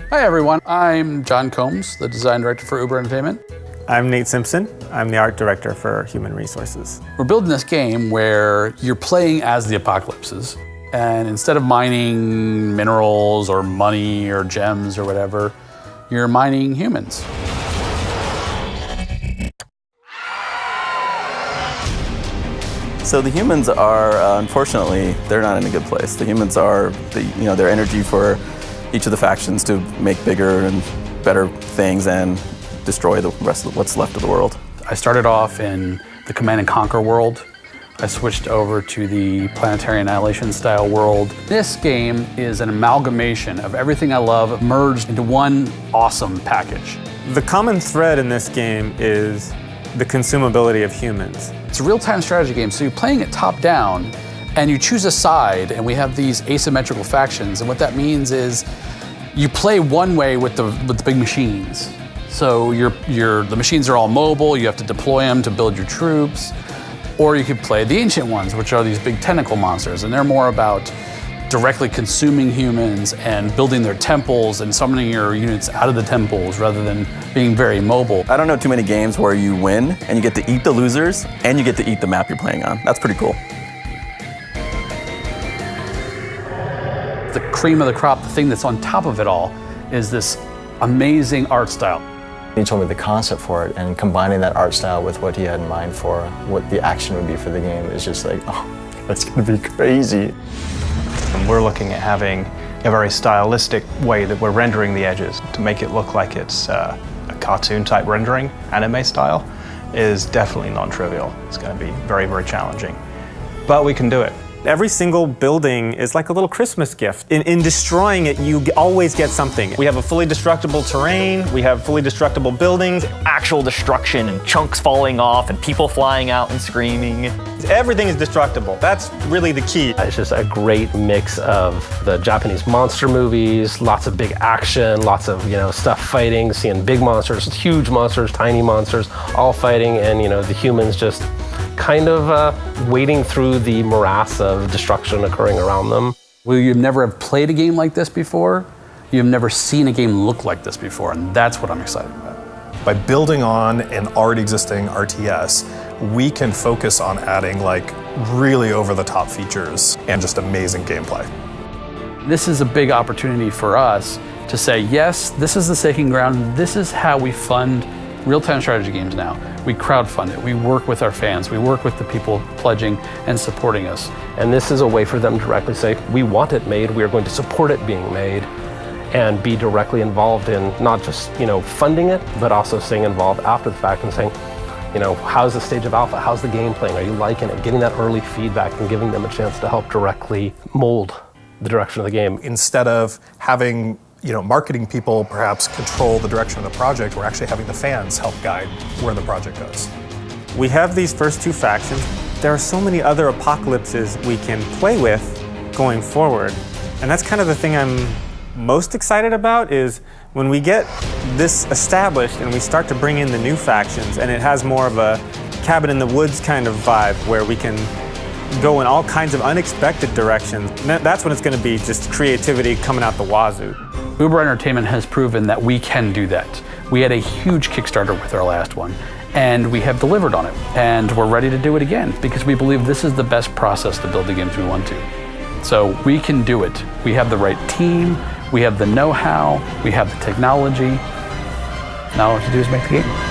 Hi everyone, I'm John Combs, the design director for Uber Entertainment. I'm Nate Simpson. I'm the art director for Human Resources. We're building this game where you're playing as the apocalypses, and instead of mining minerals or money or gems or whatever, you're mining humans. So the humans are, unfortunately, they're not in a good place. The humans are, their energy for each of the factions to make bigger and better things and destroy the rest of what's left of the world. I started off in the Command and Conquer world. I switched over to the Planetary Annihilation style world. This game is an amalgamation of everything I love merged into one awesome package. The common thread in this game is the consumability of humans. It's a real-time strategy game, so you're playing it top-down, and you choose a side, and we have these asymmetrical factions, and what that means is you play one way with the big machines. So the machines are all mobile, you have to deploy them to build your troops, or you could play the ancient ones, which are these big tentacle monsters, and they're more about directly consuming humans and building their temples and summoning your units out of the temples rather than being very mobile. I don't know too many games where you win and you get to eat the losers and you get to eat the map you're playing on. That's pretty cool. The cream of the crop, the thing that's on top of it all, is this amazing art style. He told me the concept for it, and combining that art style with what he had in mind for what the action would be for the game is just like, oh, that's gonna be crazy. And we're looking at having a very stylistic way that we're rendering the edges to make it look like it's a cartoon type rendering, anime style, is definitely non-trivial. It's going to be very, very challenging, but we can do it. Every single building is like a little Christmas gift. In destroying it, you always get something. We have a fully destructible terrain, we have fully destructible buildings. Actual destruction and chunks falling off and people flying out and screaming. Everything is destructible. That's really the key. It's just a great mix of the Japanese monster movies, lots of big action, lots of stuff fighting, seeing big monsters, huge monsters, tiny monsters, all fighting, and the humans just kind of wading through the morass of destruction occurring around them. Well, you've never have played a game like this before, you've never seen a game look like this before, and that's what I'm excited about. By building on an already existing RTS, we can focus on adding really over-the-top features and just amazing gameplay. This is a big opportunity for us to say, yes, this is the staking ground, this is how we fund real-time strategy games now. We crowdfund it, we work with our fans, we work with the people pledging and supporting us. And this is a way for them to directly say, we want it made, we are going to support it being made, and be directly involved in not just funding it, but also staying involved after the fact and saying, how's the stage of alpha, how's the game playing, are you liking it, getting that early feedback and giving them a chance to help directly mold the direction of the game. Instead of having marketing people perhaps control the direction of the project, we're actually having the fans help guide where the project goes. We have these first two factions. There are so many other apocalypses we can play with going forward. And that's kind of the thing I'm most excited about, is when we get this established and we start to bring in the new factions, and it has more of a cabin in the woods kind of vibe where we can go in all kinds of unexpected directions. That's when it's going to be just creativity coming out the wazoo. Uber Entertainment has proven that we can do that. We had a huge Kickstarter with our last one, and we have delivered on it. And we're ready to do it again, because we believe this is the best process to build the games we want to. So we can do it. We have the right team, we have the know-how, we have the technology. Now all we have to do is make the game.